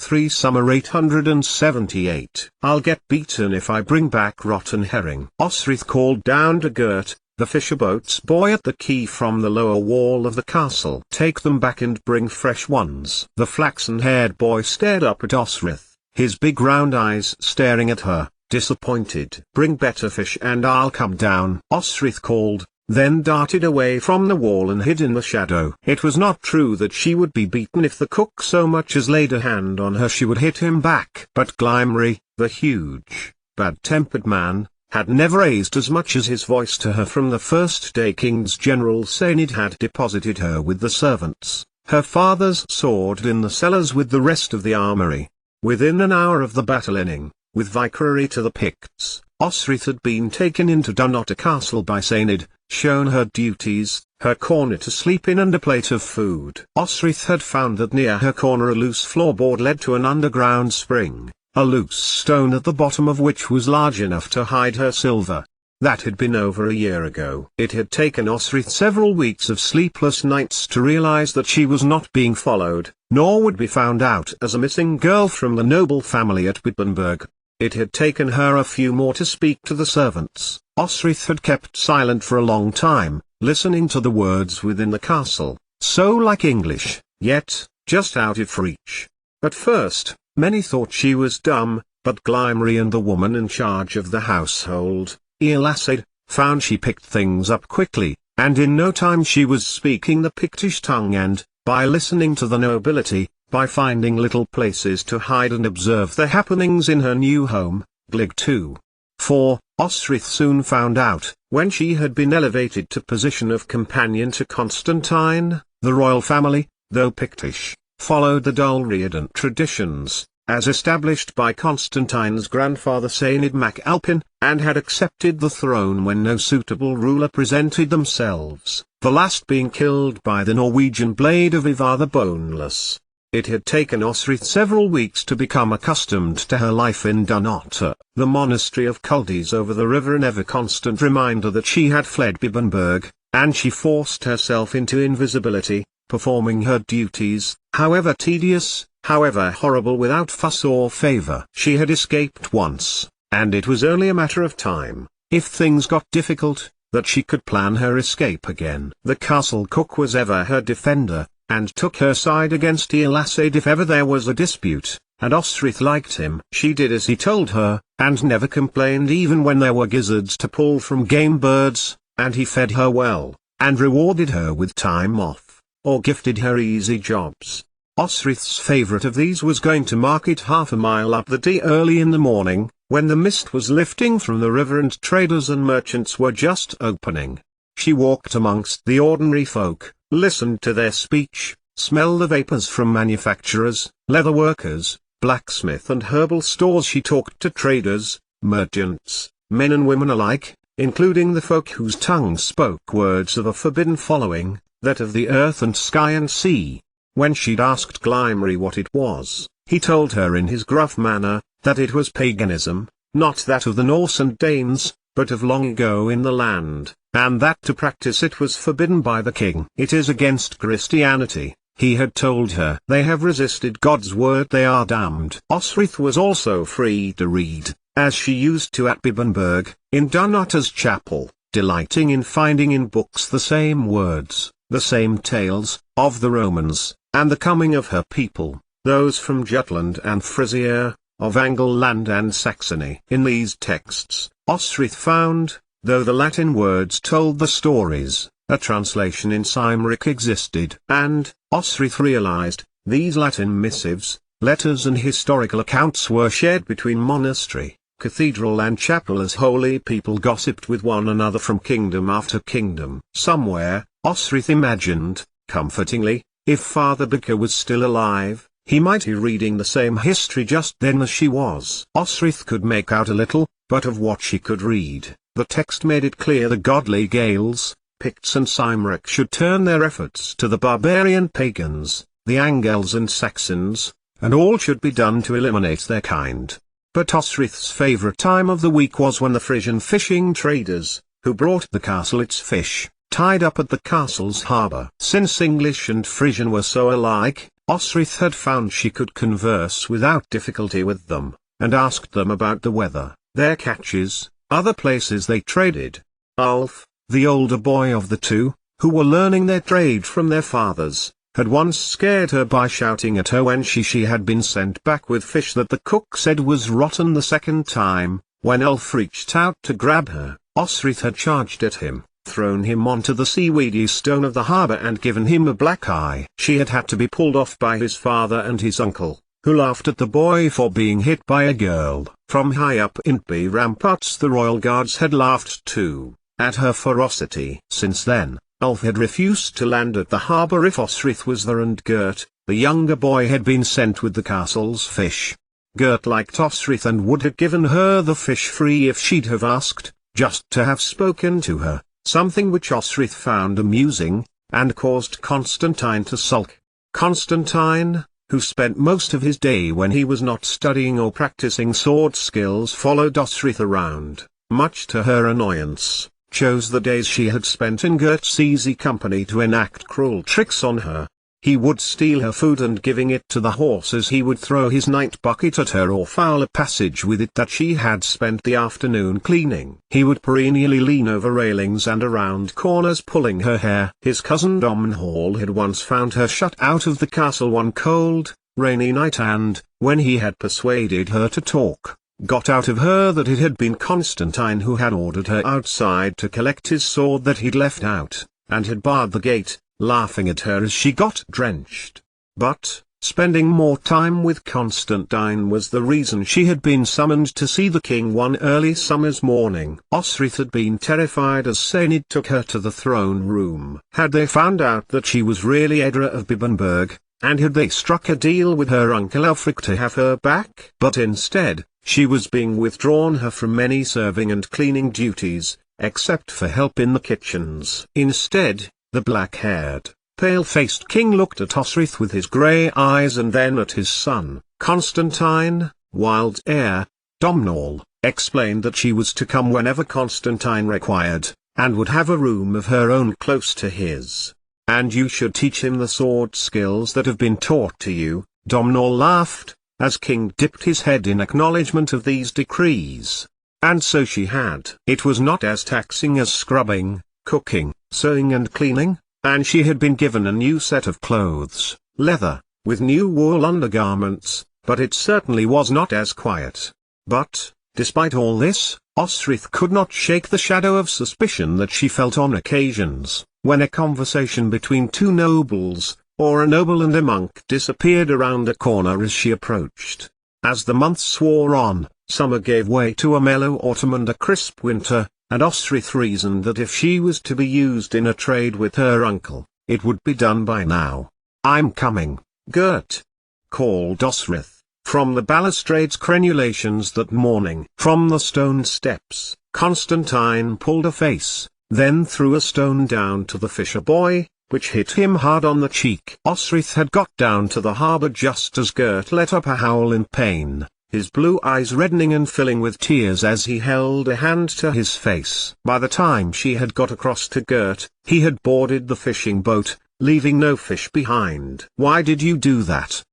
3 Summer 878. I'll get beaten if I bring back rotten herring. Osrith called down to Gert, the fisher-boat's boy at the quay from the lower wall of the castle. Take them back and bring fresh ones. The flaxen-haired boy stared up at Osrith, his big round eyes staring at her, disappointed. Bring better fish and I'll come down, Osrith called, then darted away from the wall and hid in the shadow. It was not true that she would be beaten. If the cook so much as laid a hand on her she would hit him back. But Glimmery, the huge, bad-tempered man, had never raised as much as his voice to her from the first day King's General Sainid had deposited her with the servants, her father's sword in the cellars with the rest of the armory. Within an hour of the battle ending, with victory to the Picts, Osrith had been taken into Dunnottar Castle by Sainid, shown her duties, her corner to sleep in and a plate of food. Osrith had found that near her corner a loose floorboard led to an underground spring, a loose stone at the bottom of which was large enough to hide her silver. That had been over a year ago. It had taken Osrith several weeks of sleepless nights to realize that she was not being followed, nor would be found out as a missing girl from the noble family at Wittenberg. It had taken her a few more to speak to the servants. Osrith had kept silent for a long time, listening to the words within the castle, so like English, yet, just out of reach. At first, many thought she was dumb, but Glimmery and the woman in charge of the household, Elasad, found she picked things up quickly, and in no time she was speaking the Pictish tongue and, by listening to the nobility, by finding little places to hide and observe the happenings in her new home, Glig too. For, Osrith soon found out, when she had been elevated to position of companion to Constantine, the royal family, though Pictish, followed the Dulriadan traditions, as established by Constantine's grandfather Sainid mac Alpin, and had accepted the throne when no suitable ruler presented themselves, the last being killed by the Norwegian blade of Ivar the Boneless. It had taken Osrith several weeks to become accustomed to her life in Dunnottar, the monastery of Culdees over the river, an ever-constant reminder that she had fled Wittenberg, and she forced herself into invisibility, performing her duties, however tedious, however horrible, without fuss or favor. She had escaped once, and it was only a matter of time, if things got difficult, that she could plan her escape again. The castle cook was ever her defender, and took her side against Elasad if ever there was a dispute, and Osrith liked him. She did as he told her, and never complained even when there were gizzards to pull from game birds, and he fed her well, and rewarded her with time off, or gifted her easy jobs. Osrith's favourite of these was going to market half a mile up the Dee early in the morning, when the mist was lifting from the river and traders and merchants were just opening. She walked amongst the ordinary folk, listened to their speech, smelled the vapours from manufacturers, leather workers, blacksmith and herbal stores. She talked to traders, merchants, men and women alike, including the folk whose tongues spoke words of a forbidden following, that of the earth and sky and sea. When she'd asked Glimmery what it was, he told her in his gruff manner, that it was paganism, not that of the Norse and Danes, but of long ago in the land, and that to practice it was forbidden by the king. It is against Christianity, he had told her. They have resisted God's word, they are damned. Osrith was also free to read, as she used to at Wittenberg, in Dunnottar's chapel, delighting in finding in books the same words, the same tales, of the Romans, and the coming of her people, those from Jutland and Frisia, of Angleland and Saxony. In these texts, Osrith found, though the Latin words told the stories, a translation in Cymric existed, and, Osrith realized, these Latin missives, letters and historical accounts were shared between monastery, cathedral and chapel as holy people gossiped with one another from kingdom after kingdom. Somewhere, Osrith imagined, comfortingly, if Father Becker was still alive, he might be reading the same history just then as she was. Osrith could make out a little, but of what she could read, the text made it clear the godly Gaels, Picts and Cymric should turn their efforts to the barbarian pagans, the Angles and Saxons, and all should be done to eliminate their kind. But Osrith's favourite time of the week was when the Frisian fishing traders, who brought the castle its fish, tied up at the castle's harbour. Since English and Frisian were so alike, Osrith had found she could converse without difficulty with them, and asked them about the weather, their catches, other places they traded. Ulf, the older boy of the two, who were learning their trade from their fathers, had once scared her by shouting at her when she had been sent back with fish that the cook said was rotten. The second time, when Ulf reached out to grab her, Osrith had charged at him, thrown him onto the seaweedy stone of the harbour and given him a black eye. She had had to be pulled off by his father and his uncle, who laughed at the boy for being hit by a girl. From high up in the ramparts the royal guards had laughed too, at her ferocity. Since then, Ulf had refused to land at the harbour if Osrith was there, and Gert, the younger boy, had been sent with the castle's fish. Gert liked Osrith and would have given her the fish free if she'd have asked, just to have spoken to her, something which Osrith found amusing, and caused Constantine to sulk. Constantine, who spent most of his day when he was not studying or practicing sword skills, followed Osrith around, much to her annoyance, chose the days she had spent in Gert's easy company to enact cruel tricks on her. He would steal her food, and giving it to the horses he would throw his night bucket at her or foul a passage with it that she had spent the afternoon cleaning. He would perennially lean over railings and around corners pulling her hair. His cousin Domhnall had once found her shut out of the castle one cold, rainy night and, when he had persuaded her to talk, got out of her that it had been Constantine who had ordered her outside to collect his sword that he'd left out, and had barred the gate, laughing at her as she got drenched. But, spending more time with Constantine was the reason she had been summoned to see the king one early summer's morning. Osrith had been terrified as Seinid took her to the throne room. Had they found out that she was really Edra of Bibbenberg, and had they struck a deal with her uncle Alfric to have her back? But instead, she was being withdrawn her from many serving and cleaning duties, except for help in the kitchens. Instead, the black-haired, pale-faced king looked at Osrith with his grey eyes and then at his son. Constantine, wild heir, Domhnall, explained that she was to come whenever Constantine required, and would have a room of her own close to his. And you should teach him the sword skills that have been taught to you. Domhnall laughed, as King dipped his head in acknowledgement of these decrees. And so she had. It was not as taxing as scrubbing, cooking, sewing and cleaning, and she had been given a new set of clothes, leather, with new wool undergarments, but it certainly was not as quiet. But, despite all this, Osrith could not shake the shadow of suspicion that she felt on occasions, when a conversation between two nobles, or a noble and a monk, disappeared around a corner as she approached. As the months wore on, summer gave way to a mellow autumn and a crisp winter, and Osrith reasoned that if she was to be used in a trade with her uncle, it would be done by now. "I'm coming, Gert," called Osrith, from the balustrade's crenulations that morning. From the stone steps, Constantine pulled a face, then threw a stone down to the fisher boy, which hit him hard on the cheek. Osrith had got down to the harbour just as Gert let up a howl in pain, his blue eyes reddening and filling with tears as he held a hand to his face. By the time she had got across to Gert, he had boarded the fishing boat, leaving no fish behind. "Why did you do that?"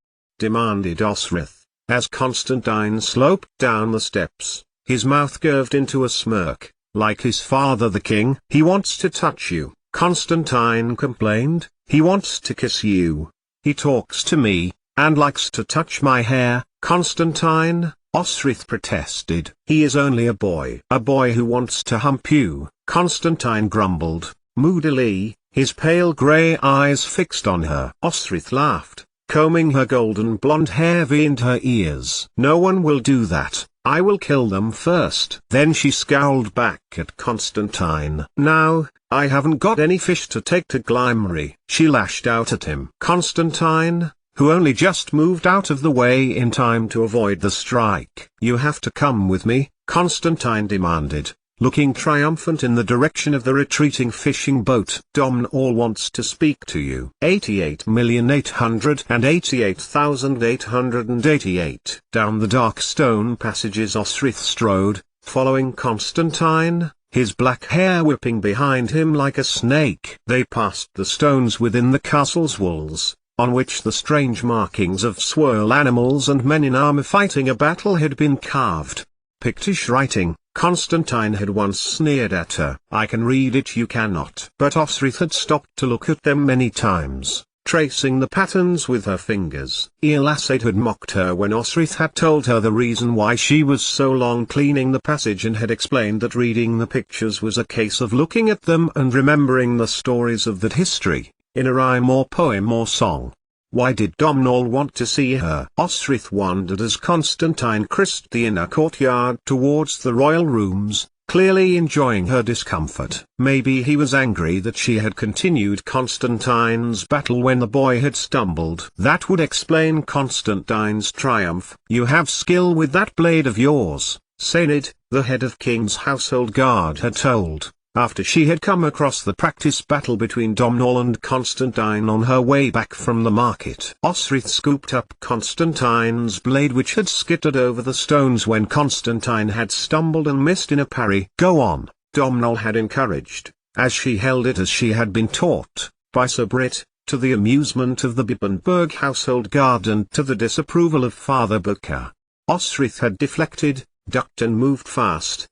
demanded Osrith, as Constantine sloped down the steps, his mouth curved into a smirk, like his father the king. "He wants to touch you," Constantine complained. "He wants to kiss you. He talks to me, and likes to touch my hair." "Constantine," Osrith protested. "He is only a boy." "A boy who wants to hump you," Constantine grumbled, moodily, his pale grey eyes fixed on her. Osrith laughed, combing her golden blonde hair behind her ears. "No one will do that. I will kill them first." Then she scowled back at Constantine. "Now, I haven't got any fish to take to Glimmery," she lashed out at him. Constantine, who only just moved out of the way in time to avoid the strike. "You have to come with me," Constantine demanded, looking triumphant in the direction of the retreating fishing boat. "Domhnall wants to speak to you." 88,888,888. Down the dark stone passages Osrith strode, following Constantine, his black hair whipping behind him like a snake. They passed the stones within the castle's walls, on which the strange markings of swirl animals and men in armor fighting a battle had been carved. Pictish writing. Constantine had once sneered at her. "I can read it, you cannot." But Osrith had stopped to look at them many times, tracing the patterns with her fingers. Elasade had mocked her when Osrith had told her the reason why she was so long cleaning the passage, and had explained that reading the pictures was a case of looking at them and remembering the stories of that history, in a rhyme or poem or song. Why did Domnall want to see her? Osrith wondered as Constantine crossed the inner courtyard towards the royal rooms, clearly enjoying her discomfort. Maybe he was angry that she had continued Constantine's battle when the boy had stumbled. That would explain Constantine's triumph. "You have skill with that blade of yours," Sainid, the head of King's household guard, had told, after she had come across the practice battle between Domnall and Constantine on her way back from the market. Osrith scooped up Constantine's blade, which had skittered over the stones when Constantine had stumbled and missed in a parry. "Go on," Domnall had encouraged, as she held it as she had been taught, by Sir Brit, to the amusement of the Bibbenberg household guard and to the disapproval of Father Booker. Osrith had deflected, ducked and moved fast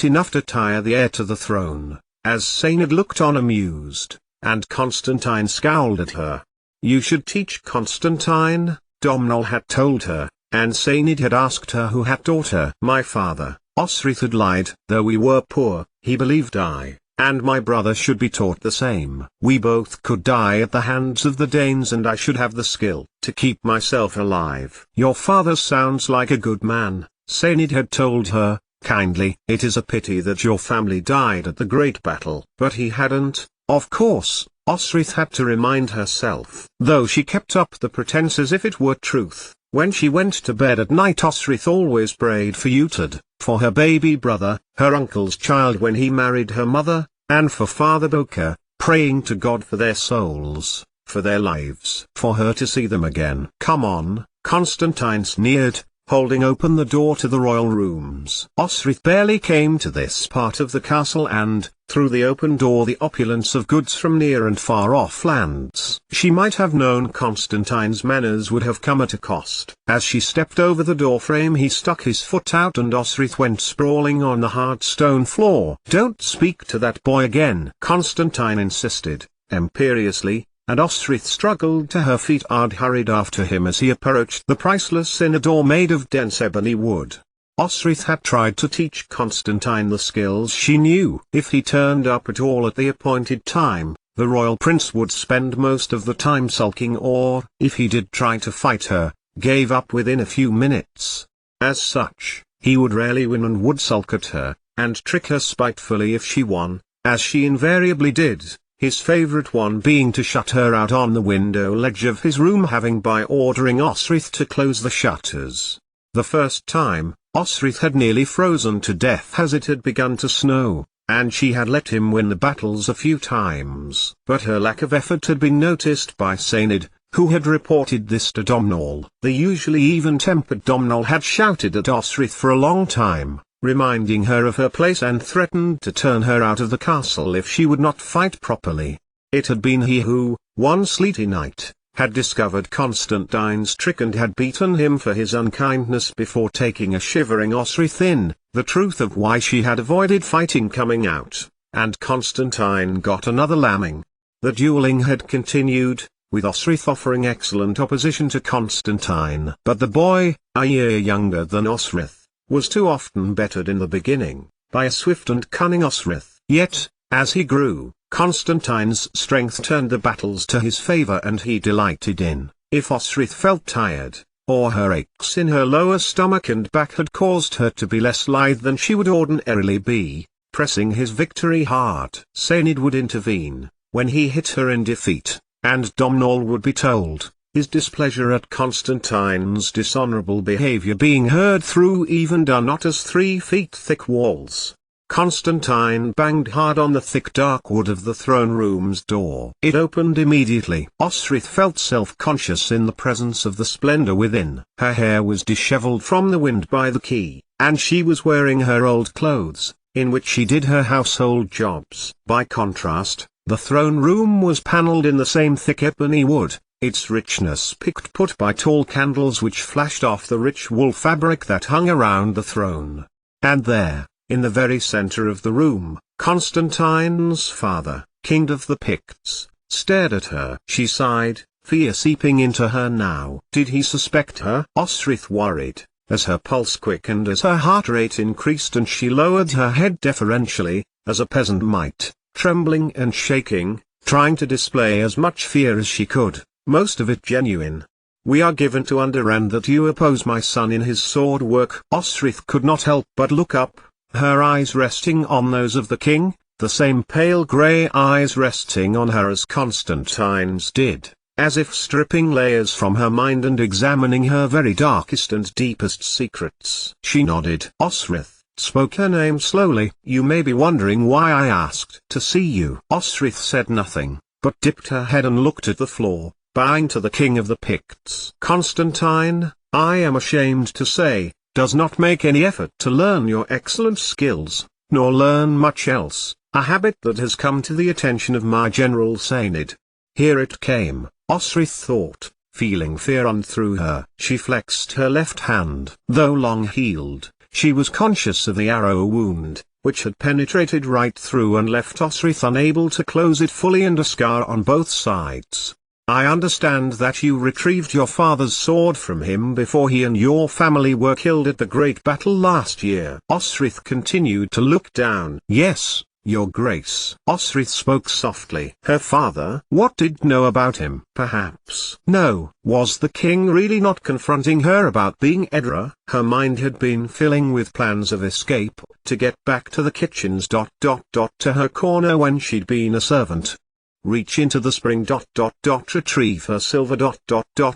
enough to tire the heir to the throne, as Sainid looked on amused, and Constantine scowled at her. "You should teach Constantine," Domnall had told her, and Sainid had asked her who had taught her. "My father," Osrith had lied. "Though we were poor, he believed I and my brother should be taught the same. We both could die at the hands of the Danes, and I should have the skill to keep myself alive." "Your father sounds like a good man," Sainid had told her, kindly. "It is a pity that your family died at the great battle." But he hadn't, of course, Osrith had to remind herself. Though she kept up the pretense as if it were truth, when she went to bed at night Osrith always prayed for Uhtred, for her baby brother, her uncle's child when he married her mother, and for Father Bowker, praying to God for their souls, for their lives, for her to see them again. "Come on," Constantine sneered, holding open the door to the royal rooms. Osrith barely came to this part of the castle, and, through the open door, the opulence of goods from near and far off lands. She might have known Constantine's manners would have come at a cost. As she stepped over the doorframe he stuck his foot out and Osrith went sprawling on the hard stone floor. "Don't speak to that boy again," Constantine insisted, imperiously, and Osrith struggled to her feet and hurried after him as he approached the priceless inner door made of dense ebony wood. Osrith had tried to teach Constantine the skills she knew. If he turned up at all at the appointed time, the royal prince would spend most of the time sulking, or, if he did try to fight her, gave up within a few minutes. As such, he would rarely win and would sulk at her, and trick her spitefully if she won, as she invariably did. His favorite one being to shut her out on the window ledge of his room, having by ordering Osrith to close the shutters. The first time, Osrith had nearly frozen to death as it had begun to snow, and she had let him win the battles a few times. But her lack of effort had been noticed by Sainid, who had reported this to Domnall. The usually even-tempered Domnall had shouted at Osrith for a long time, reminding her of her place, and threatened to turn her out of the castle if she would not fight properly. It had been he who, one sleety night, had discovered Constantine's trick and had beaten him for his unkindness before taking a shivering Osrith in, the truth of why she had avoided fighting coming out, and Constantine got another lambing. The dueling had continued, with Osrith offering excellent opposition to Constantine. But the boy, a year younger than Osrith, was too often bettered in the beginning, by a swift and cunning Osrith. Yet, as he grew, Constantine's strength turned the battles to his favor, and he delighted in, if Osrith felt tired, or her aches in her lower stomach and back had caused her to be less lithe than she would ordinarily be, pressing his victory hard. Sainid would intervene, when he hit her in defeat, and Domnall would be told, his displeasure at Constantine's dishonorable behavior being heard through even Donatus 3 feet thick walls. Constantine banged hard on the thick dark wood of the throne room's door. It opened immediately. Osrith felt self-conscious in the presence of the splendor within. Her hair was disheveled from the wind by the key, and she was wearing her old clothes, in which she did her household jobs. By contrast, the throne room was paneled in the same thick ebony wood, its richness picked put by tall candles which flashed off the rich wool fabric that hung around the throne. And there, in the very center of the room, Constantine's father, king of the Picts, stared at her. She sighed, fear seeping into her now. Did he suspect her? Osrith worried, as her pulse quickened, as her heart rate increased, and she lowered her head deferentially, as a peasant might, trembling and shaking, trying to display as much fear as she could, most of it genuine. We are given to understand that you oppose my son in his sword work. Osrith could not help but look up, her eyes resting on those of the king, the same pale grey eyes resting on her as Constantine's did, as if stripping layers from her mind and examining her very darkest and deepest secrets. She nodded. Osrith spoke her name slowly. You may be wondering why I asked to see you. Osrith said nothing, but dipped her head and looked at the floor, bowing to the king of the Picts. Constantine, I am ashamed to say, does not make any effort to learn your excellent skills, nor learn much else, a habit that has come to the attention of my general Saynid. Here it came, Osrith thought, feeling fear run through her. She flexed her left hand. Though long-healed, she was conscious of the arrow wound, which had penetrated right through and left Osrith unable to close it fully and a scar on both sides. I understand that you retrieved your father's sword from him before he and your family were killed at the great battle last year. Osrith continued to look down. Yes, your grace. Osrith spoke softly. Her father? What did know about him? Perhaps. No. Was the king really not confronting her about being Edra? Her mind had been filling with plans of escape, to get back to the kitchens. To her corner when she'd been a servant. Reach into the spring. Retrieve her silver.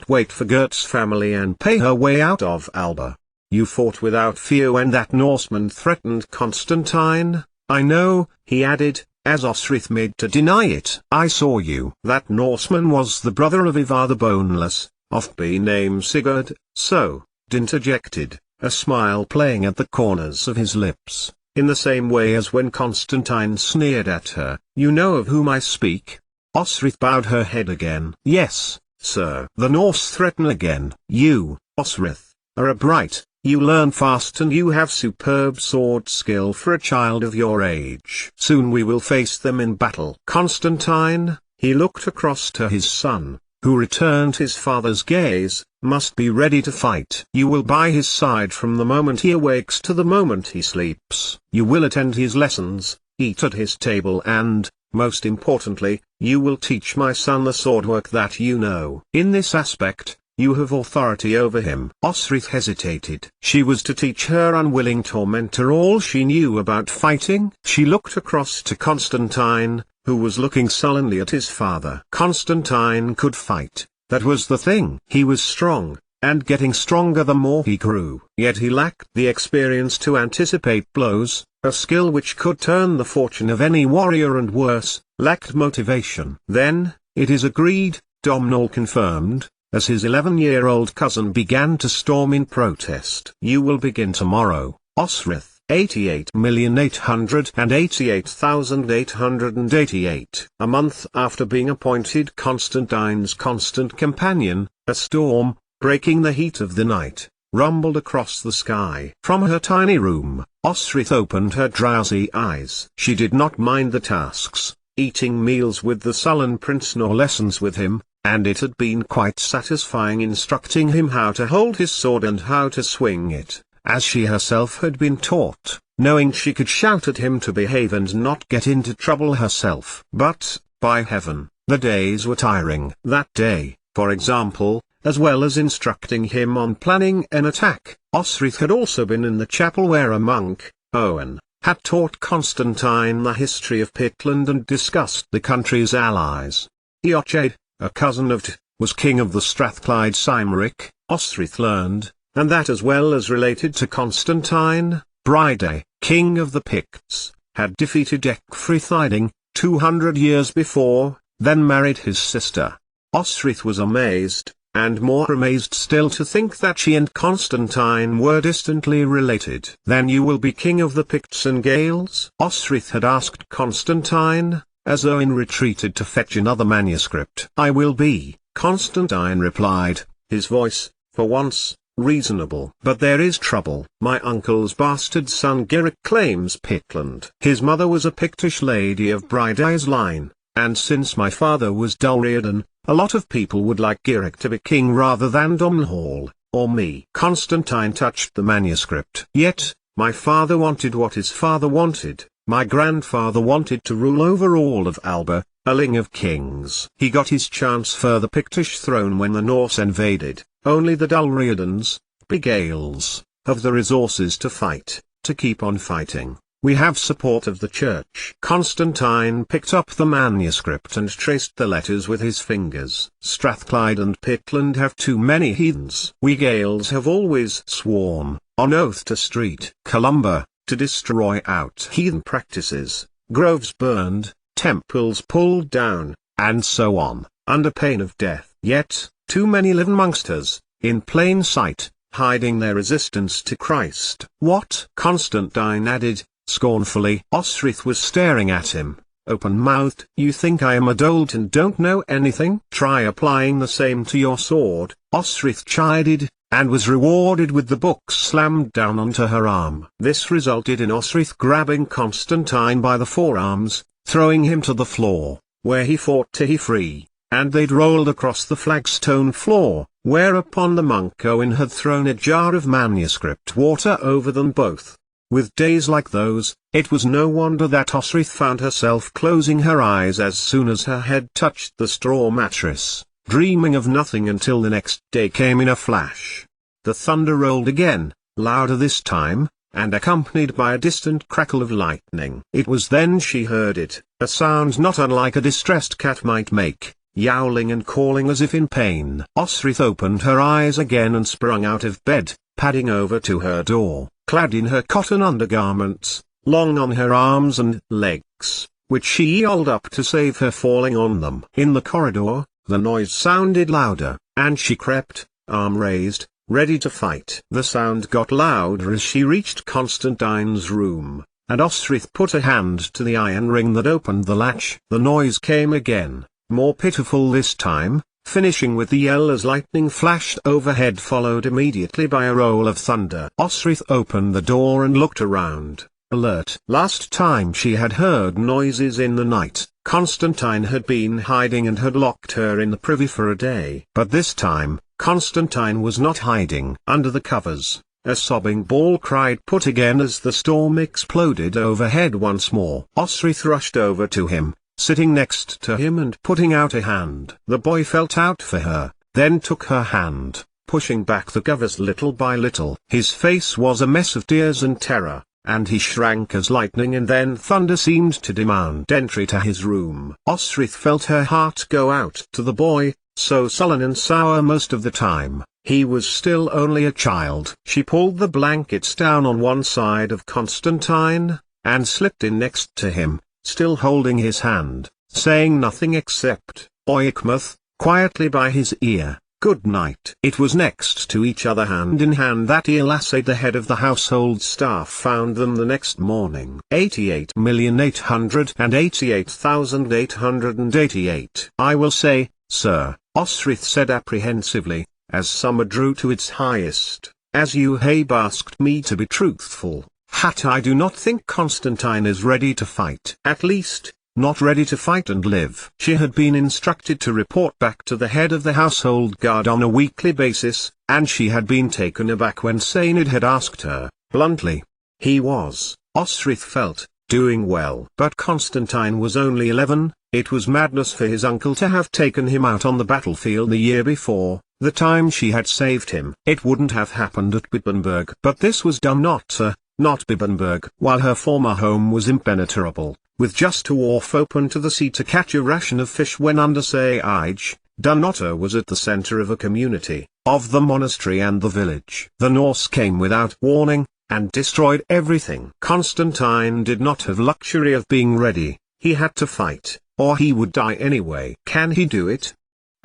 Wait for Gert's family and pay her way out of Alba. You fought without fear when that Norseman threatened Constantine. I know, he added, as Osrith made to deny it. I saw you. That Norseman was the brother of Ivar the Boneless, oft be named Sigurd, so, interjected, a smile playing at the corners of his lips, in the same way as when Constantine sneered at her. You know of whom I speak? Osrith bowed her head again. Yes, sir. The Norse threaten again. You, Osrith, are a bright, you learn fast and you have superb sword skill for a child of your age. Soon we will face them in battle. Constantine, he looked across to his son, who returned his father's gaze, must be ready to fight. You will by his side from the moment he awakes to the moment he sleeps. You will attend his lessons, eat at his table and, most importantly, you will teach my son the sword work that you know. In this aspect, you have authority over him. Osrith hesitated. She was to teach her unwilling tormentor all she knew about fighting. She looked across to Constantine, who was looking sullenly at his father. Constantine could fight, that was the thing. He was strong, and getting stronger the more he grew. Yet he lacked the experience to anticipate blows, a skill which could turn the fortune of any warrior and worse, lacked motivation. Then, it is agreed, Domhnall confirmed, as his 11-year-old cousin began to storm in protest. You will begin tomorrow, Osrith. 88,888,888. A month after being appointed Constantine's constant companion, a storm, breaking the heat of the night, rumbled across the sky. From her tiny room, Osrith opened her drowsy eyes. She did not mind the tasks, eating meals with the sullen prince nor lessons with him, and it had been quite satisfying instructing him how to hold his sword and how to swing it, as she herself had been taught, knowing she could shout at him to behave and not get into trouble herself. But, by heaven, the days were tiring. That day, for example, as well as instructing him on planning an attack, Osrith had also been in the chapel where a monk, Owen, had taught Constantine the history of Pitland and discussed the country's allies. Eochaid, a cousin of was king of the Strathclyde Cymric, Osrith learned, and that as well as related to Constantine, Bride, king of the Picts, had defeated Ecgfrithiding, 200 years before, then married his sister. Osrith was amazed, and more amazed still to think that she and Constantine were distantly related. Then you will be king of the Picts and Gaels? Osrith had asked Constantine, as Owen retreated to fetch another manuscript. I will be, Constantine replied, his voice, for once, reasonable. But there is trouble. My uncle's bastard son Giric claims Pictland. His mother was a Pictish lady of Bride's line, and since my father was Dulredan, a lot of people would like Giric to be king rather than Domhnall, or me. Constantine touched the manuscript. Yet, my father wanted what his father wanted. My grandfather wanted to rule over all of Alba, a ling of kings. He got his chance for the Pictish throne when the Norse invaded. Only the Dulreadans, Bigales, have the resources to fight, to keep on fighting. We have support of the church. Constantine picked up the manuscript and traced the letters with his fingers. Strathclyde and Pictland have too many heathens. We Gales have always sworn, on oath to Street Columba, to destroy out heathen practices, groves burned, temples pulled down, and so on, under pain of death. Yet, too many live amongst us, in plain sight, hiding their resistance to Christ. What? Constantine added, scornfully. Osrith was staring at him, open-mouthed. You think I am a dolt and don't know anything? Try applying the same to your sword. Osrith chided, and was rewarded with the book slammed down onto her arm. This resulted in Osrith grabbing Constantine by the forearms, throwing him to the floor, where he fought to be free, and they'd rolled across the flagstone floor, whereupon the monk Owen had thrown a jar of manuscript water over them both. With days like those, it was no wonder that Osrith found herself closing her eyes as soon as her head touched the straw mattress, dreaming of nothing until the next day came in a flash. The thunder rolled again, louder this time, and accompanied by a distant crackle of lightning. It was then she heard it, a sound not unlike a distressed cat might make, yowling and calling as if in pain. Osrith opened her eyes again and sprung out of bed, padding over to her door, clad in her cotton undergarments, long on her arms and legs, which she yelled up to save her falling on them. In the corridor, the noise sounded louder, and she crept, arm raised, ready to fight. The sound got louder as she reached Constantine's room, and Osrith put a hand to the iron ring that opened the latch. The noise came again, more pitiful this time, finishing with the yell as lightning flashed overhead, followed immediately by a roll of thunder. Osrith opened the door and looked around, alert. Last time she had heard noises in the night, Constantine had been hiding and had locked her in the privy for a day. But this time, Constantine was not hiding. Under the covers, a sobbing bawl cried put again as the storm exploded overhead once more. Osrith rushed over to him, sitting next to him and putting out a hand. The boy felt out for her, then took her hand, pushing back the covers little by little. His face was a mess of tears and terror, and he shrank as lightning and then thunder seemed to demand entry to his room. Osrith felt her heart go out to the boy, so sullen and sour most of the time. He was still only a child. She pulled the blankets down on one side of Constantine, and slipped in next to him, still holding his hand, saying nothing except, Oikmuth, quietly by his ear, good night. It was next to each other hand in hand that Elasade, the head of the household staff, found them the next morning. 88,888,888. I will say, sir, Osrith said apprehensively, as summer drew to its highest, as you have asked me to be truthful, I do not think Constantine is ready to fight. At least, not ready to fight and live. She had been instructed to report back to the head of the household guard on a weekly basis, and she had been taken aback when Sainid had asked her, bluntly. He was, Osrith felt, doing well. But Constantine was only 11, it was madness for his uncle to have taken him out on the battlefield the year before, the time she had saved him. It wouldn't have happened at Bibbenberg. But this was Dumnotzer, not Bibbenberg. While her former home was impenetrable, with just a wharf open to the sea to catch a ration of fish when under siege, Dumnotzer was at the center of a community, of the monastery and the village. The Norse came without warning, and destroyed everything. Constantine did not have luxury of being ready. He had to fight, or he would die anyway. Can he do it?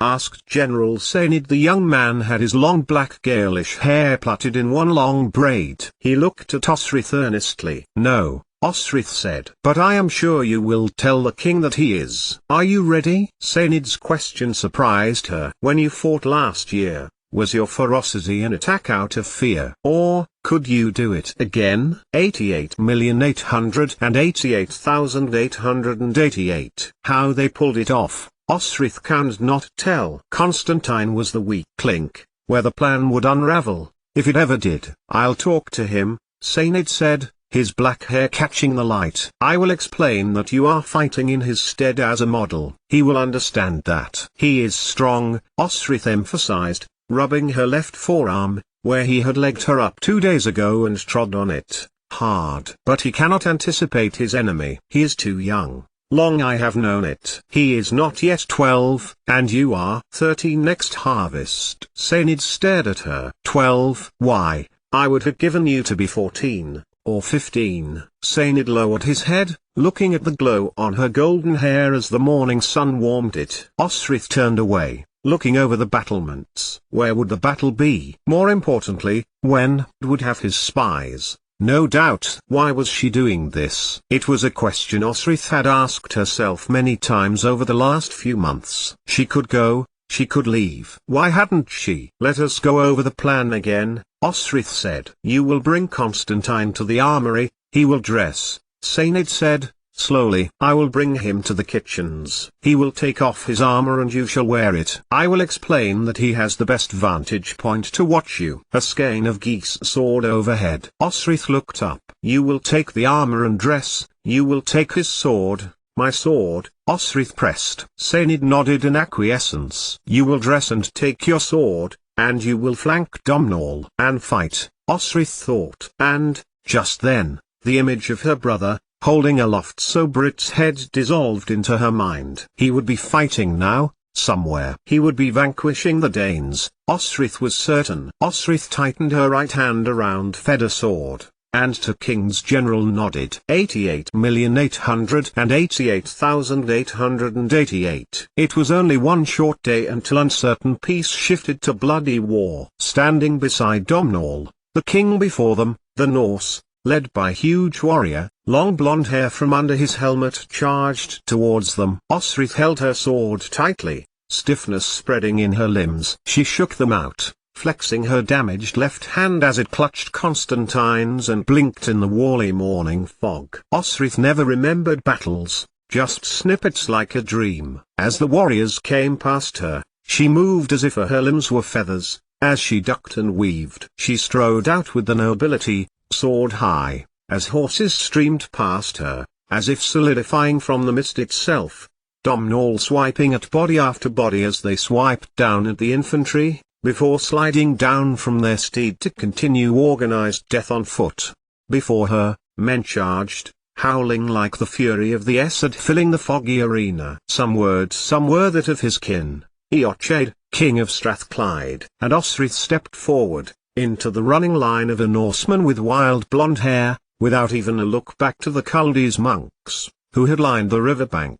Asked General Sainid. The young man had his long black Gaelish hair plaited in one long braid. He looked at Osrith earnestly. No, Osrith said. "But I am sure you will tell the king that he is. Are you ready?" Sainid's question surprised her. "When you fought last year, was your ferocity an attack out of fear? Or, could you do it again?" 88,888,888. How they pulled it off, Osrith could not tell. Constantine was the weak link, where the plan would unravel, if it ever did. "I'll talk to him," Sainid said, his black hair catching the light. "I will explain that you are fighting in his stead as a model. He will understand that." "He is strong," Osrith emphasized, rubbing her left forearm, where he had legged her up 2 days ago and trod on it, hard. "But he cannot anticipate his enemy. He is too young. Long I have known it. He is not yet 12, and you are 13 next harvest." Sainid stared at her. 12? Why, I would have given you to be 14, or 15. Sainid lowered his head, looking at the glow on her golden hair as the morning sun warmed it. Osrith turned away, looking over the battlements. Where would the battle be? More importantly, when would have his spies? No doubt. Why was she doing this? It was a question Osrith had asked herself many times over the last few months. She could go, she could leave. Why hadn't she? "Let us go over the plan again," Osrith said. "You will bring Constantine to the armory, he will dress," Sainid said, slowly. "I will bring him to the kitchens. He will take off his armor and you shall wear it. I will explain that he has the best vantage point to watch you." A skein of geese soared overhead. Osrith looked up. "You will take the armor and dress, you will take his sword." "My sword?" Osrith pressed. Sainid nodded in acquiescence. "You will dress and take your sword, and you will flank Domhnall and fight," Osrith thought. And, just then, the image of her brother, holding aloft Sobrit's head dissolved into her mind. He would be fighting now, somewhere. He would be vanquishing the Danes, Osrith was certain. Osrith tightened her right hand around Fedor's sword, and to King's general nodded. 88,888,888. It was only one short day until uncertain peace shifted to bloody war. Standing beside Domhnall, the king before them, the Norse, led by huge warrior, long blonde hair from under his helmet, charged towards them. Osrith held her sword tightly, stiffness spreading in her limbs. She shook them out, flexing her damaged left hand as it clutched Constantine's and blinked in the wally morning fog. Osrith never remembered battles, just snippets like a dream. As the warriors came past her, she moved as if her limbs were feathers. As she ducked and weaved, she strode out with the nobility, sword high, as horses streamed past her, as if solidifying from the mist itself. Domhnall swiping at body after body as they swiped down at the infantry, before sliding down from their steed to continue organized death on foot. Before her, men charged, howling like the fury of the Aesir filling the foggy arena. Some were that of his kin, Eochaid, king of Strathclyde. And Osrith stepped forward, into the running line of a Norseman with wild blonde hair, without even a look back to the Chaldees monks, who had lined the riverbank.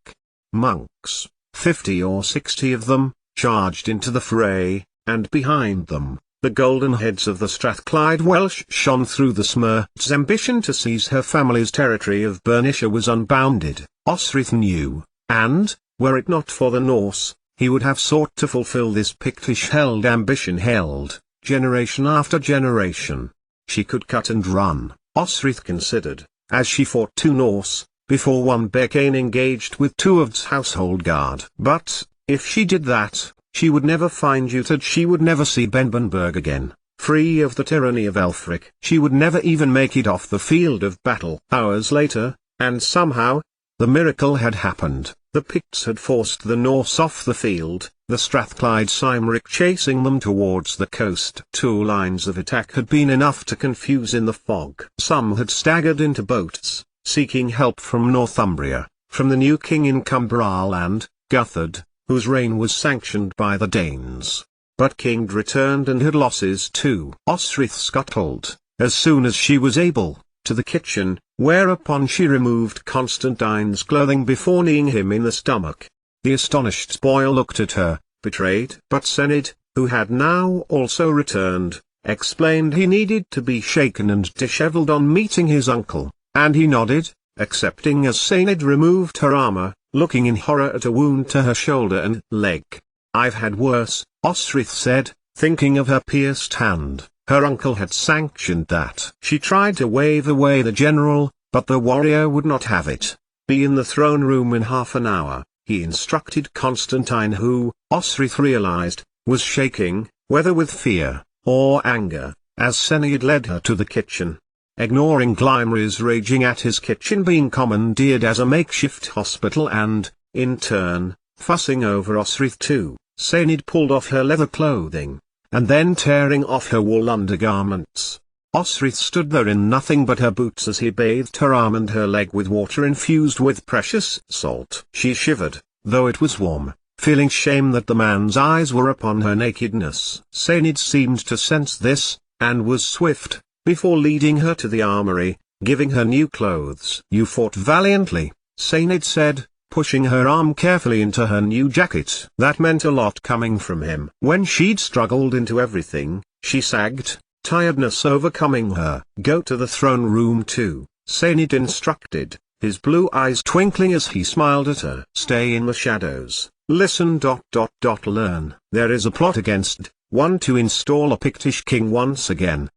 Monks, 50 or 60 of them, charged into the fray, and behind them, the golden heads of the Strathclyde Welsh shone through the Smurf's ambition to seize her family's territory of Bernicia was unbounded, Osrith knew, and, were it not for the Norse, he would have sought to fulfill this Pictish-held ambition generation after generation. She could cut and run, Osrith considered, as she fought 2 Norse, before one Becane engaged with 2 of its household guard. But, if she did that, she would never find Utah. She would never see Benbenberg again, free of the tyranny of Elfric. She would never even make it off the field of battle. Hours later, and somehow, the miracle had happened. The Picts had forced the Norse off the field, the Strathclyde Cymric chasing them towards the coast. 2 lines of attack had been enough to confuse in the fog. Some had staggered into boats, seeking help from Northumbria, from the new king in Cumbraland and Guthard, whose reign was sanctioned by the Danes. But King returned and had losses too. Osrith scuttled, as soon as she was able, to the kitchen, whereupon she removed Constantine's clothing before kneeing him in the stomach. The astonished boy looked at her, betrayed. But Sainid, who had now also returned, explained he needed to be shaken and dishevelled on meeting his uncle. And he nodded, accepting as Sainid removed her armor, looking in horror at a wound to her shoulder and leg. "I've had worse," Osrith said, thinking of her pierced hand. Her uncle had sanctioned that. She tried to wave away the general, but the warrior would not have it. "Be in the throne room in half an hour," he instructed Constantine, who, Osrith realized, was shaking, whether with fear or anger, as Sainid led her to the kitchen. Ignoring Glymaris raging at his kitchen being commandeered as a makeshift hospital and, in turn, fussing over Osrith too, Sainid pulled off her leather clothing, and then tearing off her wool undergarments. Osrith stood there in nothing but her boots as he bathed her arm and her leg with water infused with precious salt. She shivered, though it was warm, feeling shame that the man's eyes were upon her nakedness. Sainid seemed to sense this, and was swift, before leading her to the armory, giving her new clothes. "You fought valiantly," Sainid said, pushing her arm carefully into her new jacket. That meant a lot coming from him. When she'd struggled into everything, she sagged, tiredness overcoming her. "Go to the throne room too," Sainid instructed, his blue eyes twinkling as he smiled at her. "Stay in the shadows, listen. Learn. There is a plot against one to install a Pictish king once again.